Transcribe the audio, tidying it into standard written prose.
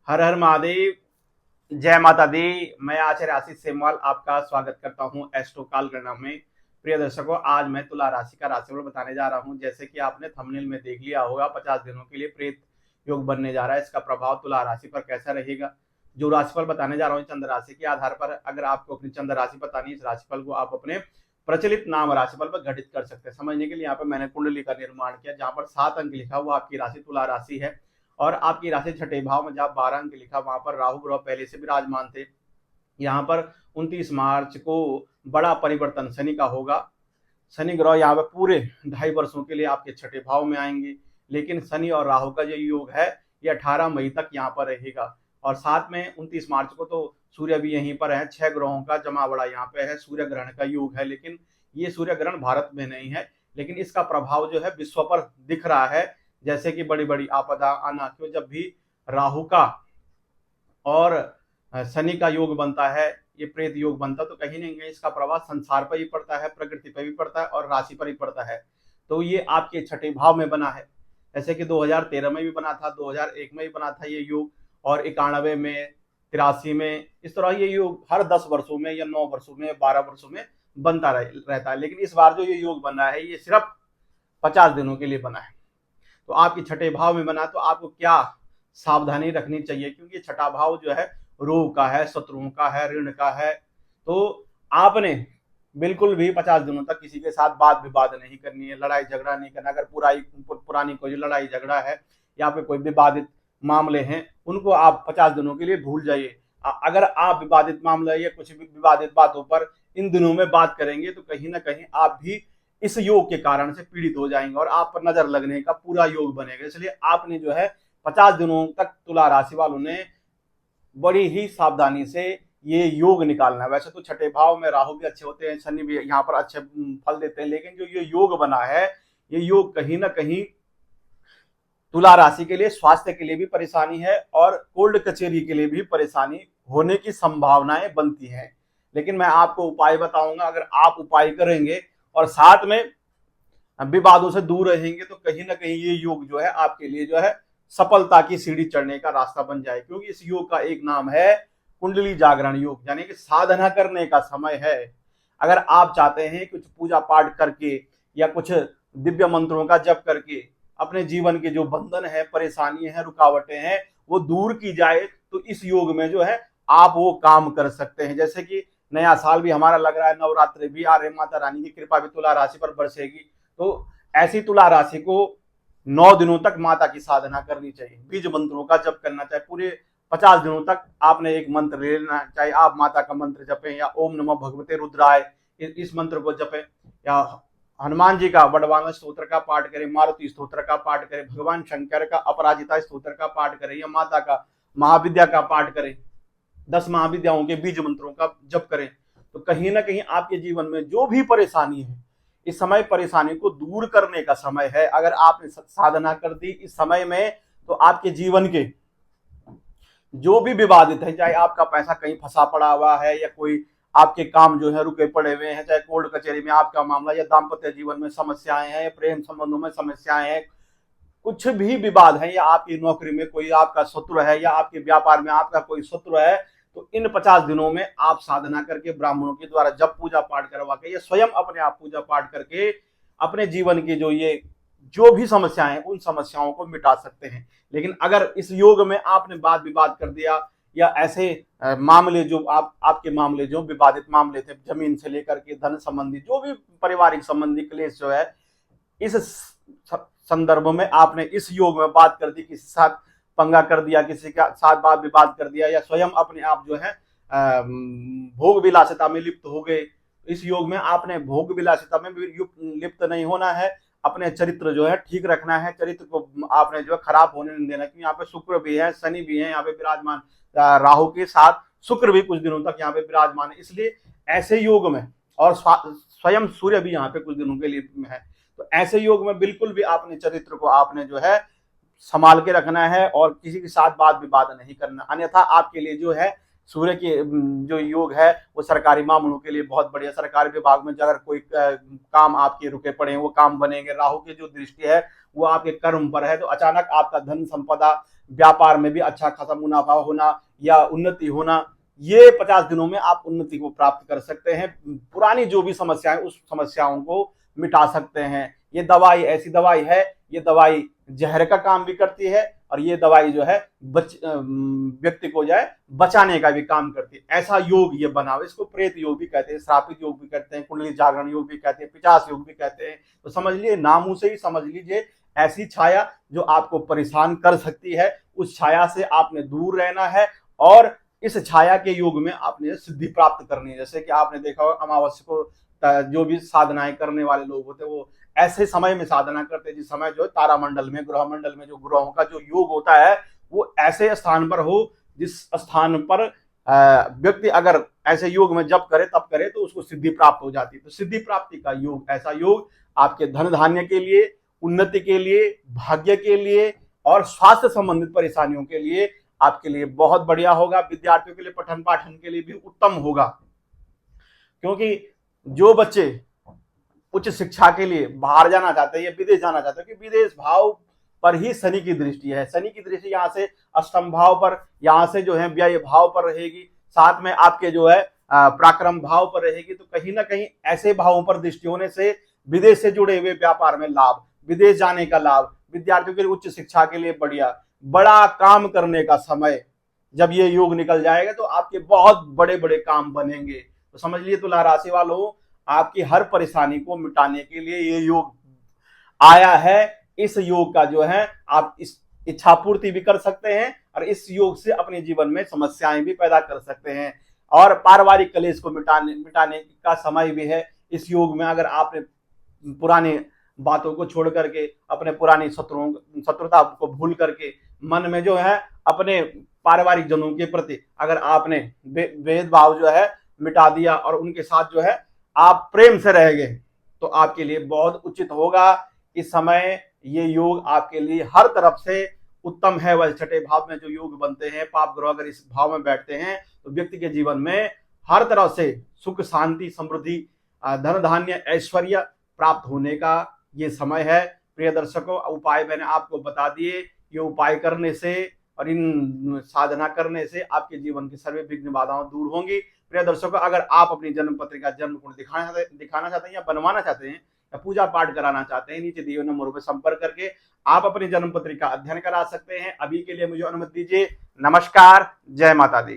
हर हर महादेव। जय माता दी। मैं आचार्य आशीष सेमवाल आपका स्वागत करता हूं एस्ट्रो काल गणना में। प्रिय दर्शकों, आज मैं तुला राशि का राशिफल बताने जा रहा हूं। जैसे कि आपने थंबनेल में देख लिया होगा, 50 दिनों के लिए प्रेत योग बनने जा रहा है। इसका प्रभाव तुला राशि पर कैसा रहेगा, जो राशिफल बताने जा रहा हूँ चंद्र राशि के आधार पर। अगर आपको अपनी चंद्र राशि बतानी है, इस राशिफल को आप अपने प्रचलित नाम राशिफल पर घटित कर सकते हैं। समझने के लिए यहाँ पर मैंने कुंडली का निर्माण किया, जहां पर 7 अंक लिखा हुआ आपकी राशि तुला राशि है। और आपकी राशि छठे भाव में जहां 12 अंक लिखा, वहां पर राहु ग्रह पहले से विराजमान थे। यहाँ पर 29 मार्च को बड़ा परिवर्तन शनि का होगा। शनि ग्रह यहाँ पे पूरे 2.5 वर्षों के लिए आपके छठे भाव में आएंगे। लेकिन शनि और राहु का जो योग है, ये 18 मई तक यहाँ पर रहेगा। और साथ में 29 मार्च को तो सूर्य भी यहीं पर है। 6 ग्रहों का जमावड़ा यहाँ पे है। सूर्य ग्रहण का योग है, लेकिन ये सूर्य ग्रहण भारत में नहीं है। लेकिन इसका प्रभाव जो है विश्व पर दिख रहा है। जैसे कि बड़ी बड़ी आपदा आना, क्यों जब भी राहु का और शनि का योग बनता है, ये प्रेत योग बनता है, तो कहीं ना कहीं इसका प्रभाव संसार पर ही पड़ता है, प्रकृति पर भी पड़ता है और राशि पर ही पड़ता है। तो ये आपके छठे भाव में बना है। जैसे कि 2013 में भी बना था, 2001 में भी बना था ये योग, और 91 में, 83 में, इस तरह ये योग हर 10 वर्षों में या 9 वर्षों में, 12 वर्षों में बनता रहता है। लेकिन इस बार जो ये योग बना है, ये सिर्फ 50 दिनों के लिए बना है। तो आपके छठे भाव में बना, तो आपको क्या सावधानी रखनी चाहिए, क्योंकि छठा भाव जो है रोग का है, शत्रुओं का है, ऋण का है। तो आपने बिल्कुल भी 50 दिनों तक किसी के साथ बात विवाद नहीं करनी है, लड़ाई झगड़ा नहीं करना। अगर पुरानी कोई लड़ाई झगड़ा है या फिर कोई विवादित मामले हैं, उनको आप 50 दिनों के लिए भूल जाइए। अगर आप विवादित मामले या कुछ भी विवादित बातों पर इन दिनों में बात करेंगे, तो कहीं ना कहीं आप भी इस योग के कारण से पीड़ित हो जाएंगे और आप पर नजर लगने का पूरा योग बनेगा। इसलिए आपने जो है 50 दिनों तक तुला राशि वालों ने बड़ी ही सावधानी से ये योग निकालना है। वैसे तो छठे भाव में राहु भी अच्छे होते हैं, शनि भी यहाँ पर अच्छे फल देते हैं, लेकिन जो ये योग बना है, ये योग कहीं ना कहीं तुला राशि के लिए स्वास्थ्य के लिए भी परेशानी है और कोर्ट कचहरी के लिए भी परेशानी होने की संभावनाएं बनती हैं। लेकिन मैं आपको उपाय बताऊंगा। अगर आप उपाय करेंगे और साथ में विवादों से दूर रहेंगे, तो कहीं ना कहीं ये योग जो है आपके लिए जो है सफलता की सीढ़ी चढ़ने का रास्ता बन जाए। क्योंकि इस योग का एक नाम है कुंडली जागरण योग, यानी कि साधना करने का समय है। अगर आप चाहते हैं कुछ पूजा पाठ करके या कुछ दिव्य मंत्रों का जप करके अपने जीवन के जो बंधन है, परेशानी है, रुकावटें हैं, वो दूर की जाए, तो इस योग में जो है आप वो काम कर सकते हैं। जैसे कि नया साल भी हमारा लग रहा है, नवरात्रि भी आ रहे, माता रानी की कृपा भी तुला राशि पर बरसेगी। तो ऐसी तुला राशि को 9 दिनों तक माता की साधना करनी चाहिए, बीज मंत्रों का जप करना चाहिए। पूरे 50 दिनों तक आपने एक मंत्र ले लेना, चाहे आप माता का मंत्र जपें या ओम नमः भगवते रुद्राय इस मंत्र को जपें, या हनुमान जी का वडवांग स्तोत्र का पाठ करें, मारुति स्तोत्र का पाठ करें, भगवान शंकर का अपराजिता स्तोत्र का पाठ करें, या माता का महाविद्या का पाठ करें, 10 महाविद्याओं के बीज मंत्रों का जप करें। तो कहीं ना कहीं आपके जीवन में जो भी परेशानी है, इस समय परेशानी को दूर करने का समय है। अगर आपने साधना कर दी इस समय में, तो आपके जीवन के जो भी विवादित है, चाहे आपका पैसा कहीं फंसा पड़ा हुआ है, या कोई आपके काम जो है रुके पड़े हुए हैं, चाहे कोर्ट कचहरी में आपका मामला, या दाम्पत्य जीवन में समस्याएं हैं, या प्रेम संबंधों में समस्याएं हैं, कुछ भी विवाद है, या आपकी नौकरी में कोई आपका शत्रु है, या आपके व्यापार में आपका कोई शत्रु है, तो इन 50 दिनों में आप साधना करके, ब्राह्मणों के द्वारा जब पूजा पाठ करवा के, या स्वयं अपने आप पूजा पाठ करके अपने जीवन की जो भी समस्याएं हैं, उन समस्याओं को मिटा सकते हैं। लेकिन अगर इस योग में आपने वाद विवाद कर दिया, या ऐसे मामले जो आपके मामले जो विवादित मामले थे, जमीन से लेकर के धन संबंधी जो भी पारिवारिक संबंधी क्लेश जो है, इस संदर्भ में आपने इस योग में बात कर दी, किसी के साथ पंगा कर दिया, किसी के साथ बात विवाद कर दिया, या स्वयं अपने आप जो है भोग विलासिता में लिप्त हो गए। इस योग में आपने भोग विलासिता में भी लिप्त नहीं होना है। अपने चरित्र जो है ठीक रखना है, चरित्र को आपने जो है खराब होने नहीं देना। क्योंकि यहाँ पे शुक्र भी है, शनि भी है यहाँ पे विराजमान, राहु के साथ शुक्र भी कुछ दिनों तक यहाँ पे विराजमान है। इसलिए ऐसे योग में, और स्वयं सूर्य भी यहाँ पे कुछ दिनों के लिए है, तो ऐसे योग में बिल्कुल भी अपने चरित्र को आपने जो है संभाल के रखना है और किसी के साथ बात विवाद नहीं करना। अन्यथा आपके लिए जो है सूर्य के जो योग है वो सरकारी मामलों के लिए बहुत बढ़िया। सरकारी विभाग में अगर कोई काम आपके रुके पड़े हैं, वो काम बनेंगे। राहु की जो दृष्टि है वो आपके कर्म पर है, तो अचानक आपका धन संपदा व्यापार में भी अच्छा खासा मुनाफा होना या उन्नति होना, ये 50 दिनों में आप उन्नति को प्राप्त कर सकते हैं। पुरानी जो भी समस्याएं, उस समस्याओं को मिटा सकते हैं। ये दवाई ऐसी दवाई है, ये दवाई जहर का काम भी करती है और ये दवाई जो है व्यक्ति को जो है बचाने का भी काम करती है। ऐसा योग ये बना हुआ, इसको प्रेत योग भी कहते हैं, श्रापित योग भी कहते हैं, कुंडली जागरण योग भी कहते हैं, पिचास योग भी कहते हैं। तो समझ लीजिए, नामों से ही समझ लीजिए, ऐसी छाया जो आपको परेशान कर सकती है, उस छाया से आपने दूर रहना है और इस छाया के योग में आपने सिद्धि प्राप्त करनी है। जैसे कि आपने देखा होगा अमावस्या को जो भी साधनाएं करने वाले लोग होते हैं वो ऐसे समय में साधना करते हैं जिस समय जो तारामंडल में, ग्रह मंडल में जो ग्रहों का जो योग होता है वो ऐसे स्थान पर हो जिस स्थान पर व्यक्ति अगर ऐसे योग में जप करे तब करे तो उसको सिद्धि प्राप्त हो जाती है। तो सिद्धि प्राप्ति का योग, ऐसा योग आपके धन धान्य के लिए, उन्नति के लिए, भाग्य के लिए और स्वास्थ्य संबंधित परेशानियों के लिए आपके लिए बहुत बढ़िया होगा। विद्यार्थियों के लिए, पठन पाठन के लिए भी उत्तम होगा, क्योंकि जो बच्चे उच्च शिक्षा के लिए बाहर जाना चाहते हैं या विदेश जाना चाहते हैं, कि विदेश भाव पर ही शनि की दृष्टि है। शनि की दृष्टि यहाँ से अष्टम भाव पर, यहाँ से जो है व्यय भाव पर रहेगी, साथ में आपके जो है पराक्रम भाव पर रहेगी। तो कहीं ना कहीं ऐसे भावों पर दृष्टि होने से विदेश से जुड़े हुए व्यापार में लाभ, विदेश जाने का लाभ, विद्यार्थियों के लिए उच्च शिक्षा के लिए बढ़िया, बड़ा काम करने का समय जब ये योग निकल जाएगा तो आपके बहुत बड़े बड़े काम बनेंगे। तो समझ लिए तुला राशि वालों, आपकी हर परेशानी को मिटाने के लिए ये योग आया है। इस योग का जो है आप इस इच्छा पूर्ति भी कर सकते हैं और इस योग से अपने जीवन में समस्याएं भी पैदा कर सकते हैं और पारिवारिक कलेश को मिटाने का समय भी है। इस योग में अगर आपने पुरानी बातों को छोड़ करके, अपने पुरानी शत्रुता को भूल करके, मन में जो है अपने पारिवारिक जनों के प्रति अगर आपने भेदभाव जो है मिटा दिया और उनके साथ जो है आप प्रेम से रह गए तो आपके लिए बहुत उचित होगा। इस समय ये योग आपके लिए हर तरफ से उत्तम है। वह छठे भाव में जो योग बनते हैं, पाप ग्रह अगर इस भाव में बैठते हैं तो व्यक्ति के जीवन में हर तरह से सुख, शांति, समृद्धि, धन धान्य, ऐश्वर्य प्राप्त होने का ये समय है। प्रिय दर्शकों, उपाय मैंने आपको बता दिए। ये उपाय करने से और इन साधना करने से आपके जीवन की सभी विघ्न बाधाएं दूर होंगी। प्रिय दर्शकों, अगर आप अपनी जन्म पत्रिका, जन्म कुंडली दिखाना चाहते हैं या बनवाना चाहते हैं या पूजा पाठ कराना चाहते हैं, नीचे दिए नंबरों पर संपर्क करके आप अपनी जन्म पत्रिका अध्ययन करा सकते हैं। अभी के लिए मुझे अनुमति दीजिए। नमस्कार, जय माता दी।